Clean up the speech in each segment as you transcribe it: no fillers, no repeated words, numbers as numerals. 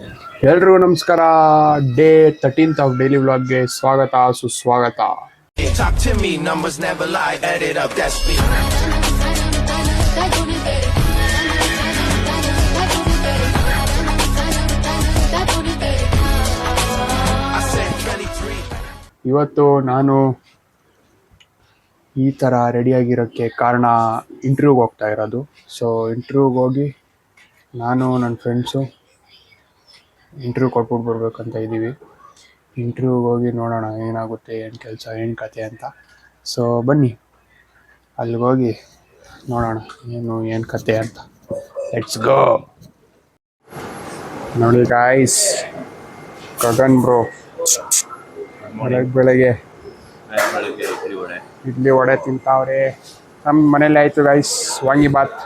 ಎಲ್ರಿಗೂ ನಮಸ್ಕಾರ. Day 13th of daily ವ್ಲಾಗ್ಗೆ ಸ್ವಾಗತ ಸುಸ್ವಾಗತ. Talk to me, numbers never lie, add it up, that's me. I said 23. ಇವತ್ತು ನಾನು ಈ ಥರ ರೆಡಿಯಾಗಿರೋಕ್ಕೆ ಕಾರಣ ಇಂಟರ್ವ್ಯೂಗೆ ಹೋಗ್ತಾ ಇರೋದು. ಸೊ ಇಂಟರ್ವ್ಯೂಗೆ ಹೋಗಿ ನಾನು ನನ್ನ ಫ್ರೆಂಡ್ಸು ಇಂಟರ್ವ್ಯೂ ಕೊಟ್ಬಿಟ್ಟು ಬರ್ಬೇಕಂತ ಇದ್ದೀವಿ. ಇಂಟರ್ವ್ಯೂಗೆ ಹೋಗಿ ನೋಡೋಣ ಏನಾಗುತ್ತೆ, ಏನು ಕೆಲಸ, ಏನು ಕತೆ ಅಂತ. ಸೊ ಬನ್ನಿ ಅಲ್ಲಿಗೆ ಹೋಗಿ ನೋಡೋಣ ಏನು ಕತೆ ಅಂತ. Let's go. ನೋಡಿ ಗಾಯ್ಸ್, ಗಗನ್ ಬ್ರೋ ಬೆಳಗ್ಗೆ ಇಡ್ಲಿ ವಡೆ ತಿಂತಾವ್ರೆ. ನಮ್ಮ ಮನೇಲಿ ಆಯಿತು ಗಾಯ್ಸ್ ವಾಂಗಿಬಾತ್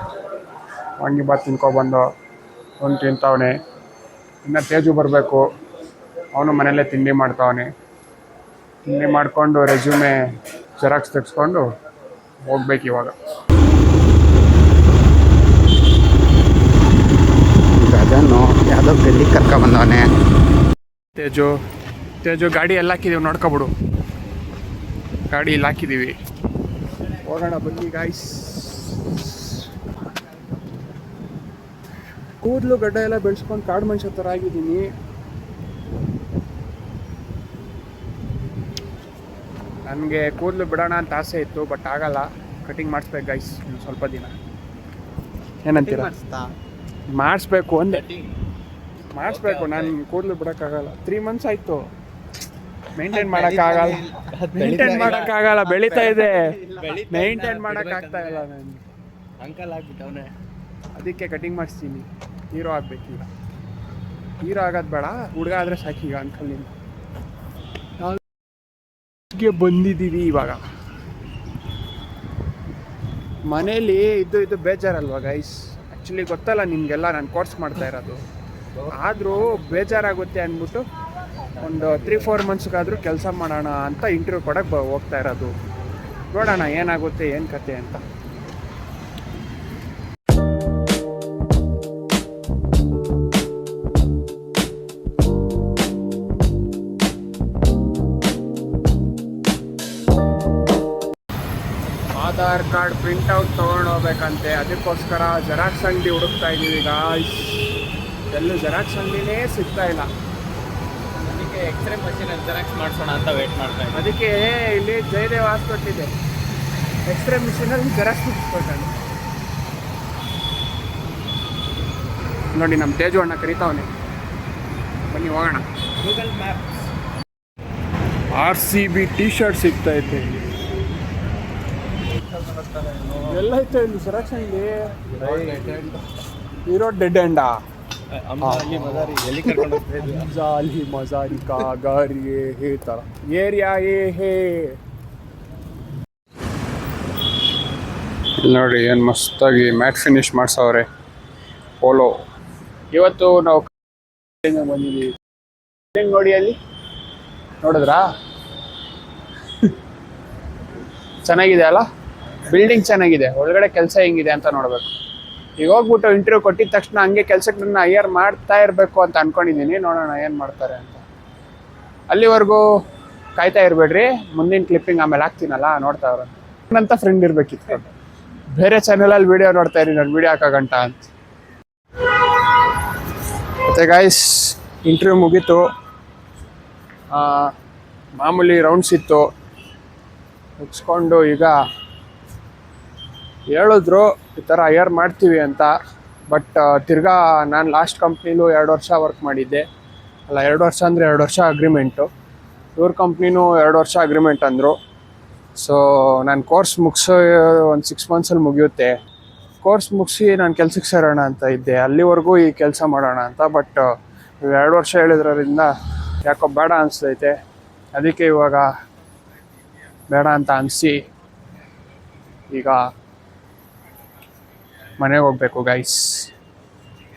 ತಿನ್ಕೊಬಂದು ಅವ್ನು ತಿಂತಾವನೆ. ಇನ್ನು ತೇಜು ಬರಬೇಕು, ಅವನು ಮನೆಯಲ್ಲೇ ತಿಂಡಿ ಮಾಡ್ತಾವನೆ. ತಿಂಡಿ ಮಾಡಿಕೊಂಡು ರೆಸ್ಯೂಮೆ ಜೆರಾಕ್ಸ್ ತೆಗೆಸ್ಕೊಂಡು ಹೋಗ್ಬೇಕು ಇವಾಗ. ಗಗನು ಯಾವುದೋ ಬೆಲ್ಲಿ ಕರ್ಕೊಬಂದವನೆ. ತೇಜು ಗಾಡಿ ಎಲ್ಲ ಹಾಕಿದ್ದೀವಿ, ನೋಡ್ಕೊಬಿಡು. ಗಾಡಿ ಇಲ್ಲಿ ಹಾಕಿದ್ದೀವಿ, ಹೋಗೋಣ ಬನ್ನಿ ಗಾಯ್ಸ್. ಕೂದಲು ಗಡ್ಡ ಎಲ್ಲ ಬೆಳೆಸ್ಕೊಂಡು ಕಾಡು ಮನುಷ್ಯ ಥರ ಆಗಿದ್ದೀನಿ. ನನಗೆ ಕೂದಲು ಬಿಡೋಣ ಅಂತ ಆಸೆ ಇತ್ತು, ಬಟ್ ಆಗಲ್ಲ. ಕಟಿಂಗ್ ಮಾಡಿಸ್ಬೇಕು ಗೈಸ್ ಇನ್ನು ಸ್ವಲ್ಪ ದಿನ. ಏನಂತೀರ? ಮಾಡಿಸ್ಬೇಕು ಒಂದೇ ಮಾಡಿಸ್ಬೇಕು. ನಾನು ಕೂದಲು ಬಿಡೋಕ್ಕಾಗಲ್ಲ. 3 months ಆಯಿತು. ಮೇಂಟೈನ್ ಮಾಡೋಕ್ಕಾಗಲ್ಲ. ಬೆಳೀತಾ ಇದೆ, ಮೇಂಟೈನ್ ಮಾಡೋಕ್ಕಾಗ್ತಾ ಇಲ್ಲ. ನಾನು ಅಂಕಲ್ ಆಗ್ಬಿಟ್ಟವನೆ, ಅದಕ್ಕೆ ಕಟಿಂಗ್ ಮಾಡಿಸ್ತೀನಿ. ಹೀರೋ ಆಗ್ಬೇಕೀಗ. ಹೀರೋ ಆಗೋದು ಬೇಡ, ಹುಡುಗ ಆದರೆ ಸಾಕೀಗ ಅಂಕಲ್ನಿಂದ. ನಾವು ಬಂದಿದ್ದೀವಿ ಇವಾಗ. ಮನೇಲಿ ಇದು ಬೇಜಾರಲ್ವಾ ಗೈಸ್? ಆ್ಯಕ್ಚುಲಿ ಗೊತ್ತಲ್ಲ ನಿಮಗೆಲ್ಲ, ನಾನು ಕೋರ್ಸ್ ಮಾಡ್ತಾ ಇರೋದು. ಆದರೂ ಬೇಜಾರಾಗುತ್ತೆ ಅಂದ್ಬಿಟ್ಟು ಒಂದು 3-4 monthsಗಾದರೂ ಕೆಲಸ ಮಾಡೋಣ ಅಂತ ಇಂಟರ್ವ್ಯೂ ಕೊಡೋಕ್ಕೆ ಹೋಗ್ತಾ ಇರೋದು. ನೋಡೋಣ ಏನಾಗುತ್ತೆ, ಏನು ಕತೆ ಅಂತ. ಆಧಾರ್ ಕಾರ್ಡ್ ಪ್ರಿಂಟೌಟ್ ತೊಗೊಂಡೋಗ್ಬೇಕಂತೆ, ಅದಕ್ಕೋಸ್ಕರ ಜೆರಾಕ್ಸ್ ಅಂಗಡಿ ಹುಡುಕ್ತಾ ಇದ್ದೀವಿ ಗಾಯ್ಸ್. ಎಲ್ಲೂ ಜೆರಾಕ್ಸ್ ಅಂಗಡಿನೇ ಸಿಗ್ತಾ ಇಲ್ಲ. ಅದಕ್ಕೆ ಎಕ್ಸ್ರೇ ಮಷೀನಲ್ಲಿ ಜೆರಾಕ್ಸ್ ಮಾಡಿಸೋಣ ಅಂತ ವೇಟ್ ಮಾಡ್ತಾ ಇದ್ದೆ. ಅದಕ್ಕೆ ಇಲ್ಲಿ ಜಯದೇವ ಹಾಸ್ಪಿಟಲ್ ಇದೆ, ಎಕ್ಸ್ರೇ ಮಿಷಿನಲ್ಲಿ ಜೆರಾಕ್ಸ್ ಮುಗಿಸ್ಬೇಕಂತ. ನೋಡಿ ನಮ್ಮ ತೇಜು ಅಣ್ಣ ಕರೀತಾವನೆ, ಬನ್ನಿ ಹೋಗೋಣ. Google map RCB T shirt ಸಿಗ್ತಾ ಐತೆ. ಎಲ್ಲ ಐತೆ ಇಲ್ಲಿ ಜೆರಾಕ್ಸ್ ಅಂಗಡಿ. ಇರೋ ಡೆಡ್ ಎಂಡಾ ಜಾಲಿ ಮಜಾರಿ ಕಾಗಾರಿ ಹೇ ಥರ ಏರಿಯಾ ಹೇ. ಇಲ್ಲಿ ನೋಡಿ ಏನು ಮಸ್ತಾಗಿ ಮ್ಯಾಟ್ ಫಿನಿಶ್ ಮಾಡ್ಸವ್ರೆ ಪೋಲೋ. ಇವತ್ತು ನಾವು ಬಂದಿದ್ದೀವಿ. ನೋಡಿ ಅಲ್ಲಿ ನೋಡಿದ್ರಾ? ಚೆನ್ನಾಗಿದೆ ಅಲ್ಲ, ಬಿಲ್ಡಿಂಗ್ ಚೆನ್ನಾಗಿದೆ. ಒಳಗಡೆ ಕೆಲಸ ಹೆಂಗಿದೆ ಅಂತ ನೋಡಬೇಕು. ಈಗ ಹೋಗ್ಬಿಟ್ಟು ಇಂಟರ್ವ್ಯೂ ಕೊಟ್ಟಿದ ತಕ್ಷಣ ಹಂಗೆ ಕೆಲಸಕ್ಕೆ ನನ್ನ ಹೈಯರ್ ಮಾಡ್ತಾ ಇರಬೇಕು ಅಂತ ಅಂದ್ಕೊಂಡಿದ್ದೀನಿ. ನೋಡೋಣ ಏನು ಮಾಡ್ತಾರೆ ಅಂತ. ಅಲ್ಲಿವರೆಗೂ ಕಾಯ್ತಾ ಇರಬೇಡ್ರಿ, ಮುಂದಿನ ಕ್ಲಿಪ್ಪಿಂಗ್ ಆಮೇಲೆ ಹಾಕ್ತೀನಲ್ಲ, ನೋಡ್ತಾ ಇರೋ ನನ್ನಂಥ ಫ್ರೆಂಡ್ ಇರಬೇಕಿತ್ತು. ಬೇರೆ ಚಾನಲಲ್ಲಿ ವೀಡಿಯೋ ನೋಡ್ತಾ ಇರಿ, ನಾನು ವೀಡಿಯೋ ಹಾಕೋಗಂಟ ಅಂತ. ಮತ್ತು ಗಾಯ್ಸ್ ಇಂಟರ್ವ್ಯೂ ಮುಗೀತು. ಮಾಮೂಲಿ ರೌಂಡ್ಸ್ ಇತ್ತು, ಮುಗಿಸ್ಕೊಂಡು ಈಗ ಹೇಳಿದ್ರು ಈ ಥರ ಹೈಯರ್ ಮಾಡ್ತೀವಿ ಅಂತ. ಬಟ್ ತಿರ್ಗಾ ನಾನು ಲಾಸ್ಟ್ ಕಂಪ್ನಿಲೂ 2 ವರ್ಷ ವರ್ಕ್ ಮಾಡಿದ್ದೆ. ಅಲ್ಲ, 2 ವರ್ಷ ಅಂದರೆ 2 ವರ್ಷ ಅಗ್ರಿಮೆಂಟು. ಇವ್ರ ಕಂಪ್ನಿನೂ 2 ವರ್ಷ ಅಗ್ರಿಮೆಂಟ್ ಅಂದರು. ಸೊ ನಾನು ಕೋರ್ಸ್ ಮುಗಿಸೋ ಒಂದು 6 monthsಲ್ಲಿ ಮುಗಿಯುತ್ತೆ. ಕೋರ್ಸ್ ಮುಗಿಸಿ ನಾನು ಕೆಲ್ಸಕ್ಕೆ ಸೇರೋಣ ಅಂತ ಇದ್ದೆ, ಅಲ್ಲಿವರೆಗೂ ಈ ಕೆಲಸ ಮಾಡೋಣ ಅಂತ. ಬಟ್ 2 ವರ್ಷ ಹೇಳಿದ್ರಿಂದ ಯಾಕೋ ಬೇಡ ಅನಿಸ್ತೈತೆ. ಅದಕ್ಕೆ ಇವಾಗ ಬೇಡ ಅಂತ ಅನಿಸಿ ಈಗ ಮನೆಗೆ ಹೋಗ್ಬೇಕು ಗೈಸ್.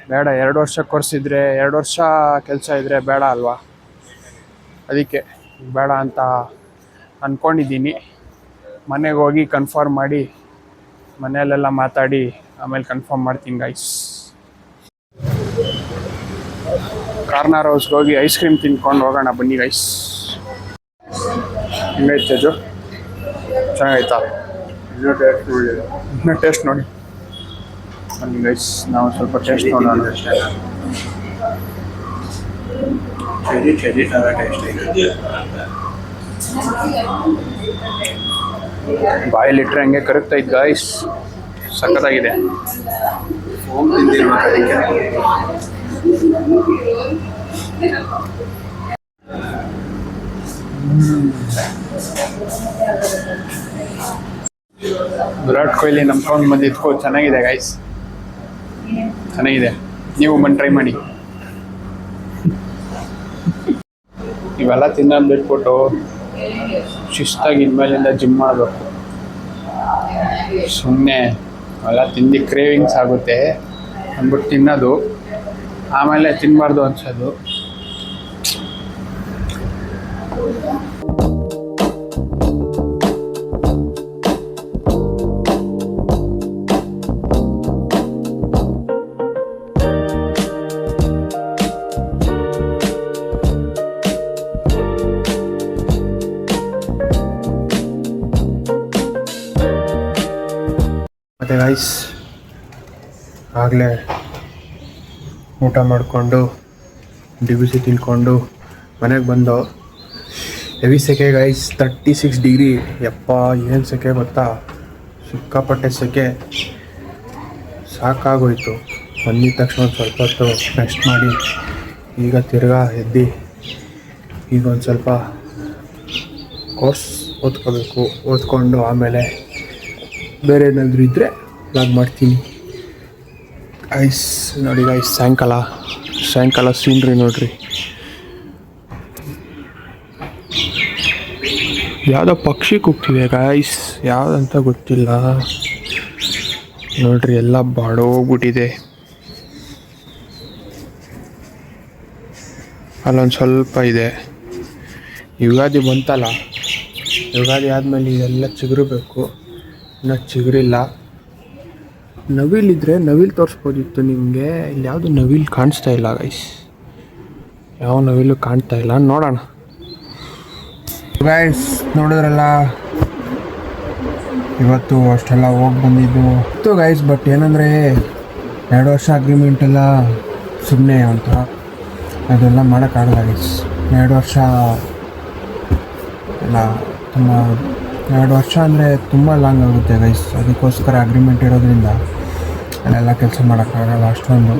ಬೇಡ, 2 ವರ್ಷ ಕೋರ್ಸ್ ಇದ್ದರೆ, 2 ವರ್ಷ ಕೆಲಸ ಇದ್ದರೆ ಬೇಡ ಅಲ್ವಾ? ಅದಕ್ಕೆ ಬೇಡ ಅಂತ ಅಂದ್ಕೊಂಡಿದ್ದೀನಿ. ಮನೆಗೆ ಹೋಗಿ ಕನ್ಫರ್ಮ್ ಮಾಡಿ, ಮನೆಯಲ್ಲೆಲ್ಲ ಮಾತಾಡಿ ಆಮೇಲೆ ಕನ್ಫರ್ಮ್ ಮಾಡ್ತೀನಿ ಗೈಸ್. ಕಾರ್ನರ್ ಹೌಸ್ಗೆ ಹೋಗಿ ಐಸ್ ಕ್ರೀಮ್ ತಿನ್ಕೊಂಡು ಹೋಗೋಣ ಬನ್ನಿ ಗೈಸ್. ಹೆಂಗೈತೆ ತೇಜು? ಚೆನ್ನಾಗೈತಾ? ಇನ್ನೂ ಟೇಸ್ಟ್ ನೋಡಿ ಬನ್ನಿ ಗೈಸ್, ನಾವು ಸ್ವಲ್ಪ ಟೇಸ್ಟ್ ನೋಡೋಣ. ಬಾಯಲ್ಲಿಟ್ರೆ ಹಂಗೆ ಕರಗ್ತೈತೆ ಗೈಸ್, ಸಖತ್ತಾಗಿದೆ. ವಿರಾಟ್ ಕೊಹ್ಲಿ ನಂಬ್ಕೊಂಡು ಬಂದಿದ್ಕೋ ಚೆನ್ನಾಗಿದೆ ಗೈಸ್, ಚೆನ್ನಾಗಿದೆ. ನೀವು ಬಂದು ಟ್ರೈ ಮಾಡಿ. ಇವೆಲ್ಲ ತಿನ್ನೋದು ಬಿಟ್ಬಿಟ್ಟು ಶಿಸ್ತಾಗಿ ಇನ್ಮೇಲಿಂದ ಜಿಮ್ ಮಾಡಬೇಕು. ಸುಮ್ಮನೆ ಅವೆಲ್ಲ ತಿಂದು ಕ್ರೇವಿಂಗ್ಸ್ ಆಗುತ್ತೆ ಅಂದ್ಬಿಟ್ಟು ತಿನ್ನೋದು, ಆಮೇಲೆ ತಿನ್ನಬಾರ್ದು ಅನ್ಸೋದು. ಮತ್ತು ಗೈಸ್ ಆಗಲೇ ಊಟ ಮಾಡಿಕೊಂಡು ಬಿಸಿ ತಿನ್ಕೊಂಡು ಮನೆಗೆ ಬಂದು ಹೆವಿ ಸೆಕೆ ಗೈಸ್, 36 ಡಿಗ್ರಿ. ಯಪ್ಪ ಏನು ಸೆಕೆ ಗೊತ್ತಾ, ಸಿಕ್ಕಾಪಟ್ಟೆ ಸೆಕೆ, ಸಾಕಾಗೋಯ್ತು. ಬಂದಿದ್ದ ತಕ್ಷಣ ಒಂದು ಸ್ವಲ್ಪ ಹೊತ್ತು ರೆಸ್ಟ್ ಮಾಡಿ ಈಗ ತಿರ್ಗಾ ಎದ್ದು ಈಗ ಒಂದು ಸ್ವಲ್ಪ ಕೋರ್ಸ್ ಓದ್ಕೋಬೇಕು. ಓದ್ಕೊಂಡು ಆಮೇಲೆ ಬೇರೆ ಏನಾದರೂ ಇದ್ದರೆ ಲಾಗ್ ಮಾಡ್ತೀನಿ. ಐಸ್ ನೋಡಿ ಗೈಸ್, ಸಾಯಂಕಾಲ ಸೀನ್ರಿ ನೋಡ್ರಿ. ಯಾವುದೋ ಪಕ್ಷಿ ಕೂಗ್ತಿದೆ ಗೈಸ್, ಯಾವುದಂತ ಗೊತ್ತಿಲ್ಲ ನೋಡ್ರಿ, ಎಲ್ಲ ಬಾಡೋಗ್ಬಿಟ್ಟಿದೆ. ಅಲ್ಲೊಂದು ಸ್ವಲ್ಪ ಇದೆ. ಯುಗಾದಿ ಬಂತಲ್ಲ, ಯುಗಾದಿ ಆದಮೇಲೆ ಇದೆಲ್ಲ ಚಿಗುರಬೇಕು. ಇನ್ನೂ ಚಿಗುರಿಲ್ಲ. ನವಿಲಿದ್ರೆ ನವಿಲು ತೋರಿಸ್ಬೋದಿತ್ತು ನಿಮಗೆ. ಇಲ್ಲಿ ಯಾವುದು ನವಿಲು ಕಾಣಿಸ್ತಾ ಇಲ್ಲ ಗೈಸ್, ಯಾವ ನವಿಲು ಕಾಣ್ತಾ ಇಲ್ಲ. ನೋಡೋಣ ಗೈಸ್, ನೋಡಿದ್ರಲ್ಲ ಇವತ್ತು ಅಷ್ಟೆಲ್ಲ ಹೋಗಿ ಬಂದಿದ್ದು ಗೈಸ್. ಬಟ್ ಏನಂದರೆ 2 ವರ್ಷ ಅಗ್ರಿಮೆಂಟೆಲ್ಲ ಸುಮ್ಮನೆ ಅಂತ ಅದೆಲ್ಲ ಮಾಡೋಕ್ಕಾಗಲ್ಲ ಗೈಸ್. 2 ವರ್ಷ ಎಲ್ಲ ತುಂಬ 2 ವರ್ಷ ಅಂದರೆ ತುಂಬ ಲಾಂಗ್ ಆಗುತ್ತೆ ಗೈಸ್. ಅದಕ್ಕೋಸ್ಕರ ಅಗ್ರಿಮೆಂಟ್ ಇರೋದ್ರಿಂದ ಅಲ್ಲೆಲ್ಲ ಕೆಲಸ ಮಾಡೋಕ್ಕಾಗಲ್ಲ ಅಷ್ಟೊಂದು.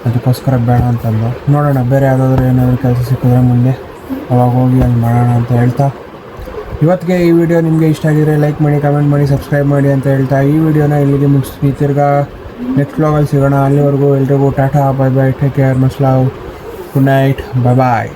ಅದಕ್ಕೋಸ್ಕರ ಬೇಡ ಅಂತಂದು ನೋಡೋಣ, ಬೇರೆ ಯಾವುದಾದ್ರೂ ಏನಾದರೂ ಕೆಲಸ ಸಿಕ್ಕಿದ್ರೆ ಮುಂದೆ ಅವಾಗ ಹೋಗಿ ಅಲ್ಲಿ ಮಾಡೋಣ ಅಂತ ಹೇಳ್ತಾ, ಇವತ್ತಿಗೆ ಈ ವಿಡಿಯೋ ನಿಮಗೆ ಇಷ್ಟ ಆಗಿದ್ರೆ ಲೈಕ್ ಮಾಡಿ, ಕಮೆಂಟ್ ಮಾಡಿ, ಸಬ್ಸ್ಕ್ರೈಬ್ ಮಾಡಿ ಅಂತ ಹೇಳ್ತಾ ಈ ವಿಡಿಯೋನ ಇಲ್ಲಿಗೆ ಮುಗಿಸ್ತೀನಿ. ತಿರ್ಗಾ ನೆಕ್ಸ್ಟ್ ವ್ಲಾಗಲ್ಲಿ ಸಿಗೋಣ. ಅಲ್ಲಿವರೆಗೂ ಎಲ್ರಿಗೂ tata, bye bye, take care, much love, good night, bye ಬಾಯ್.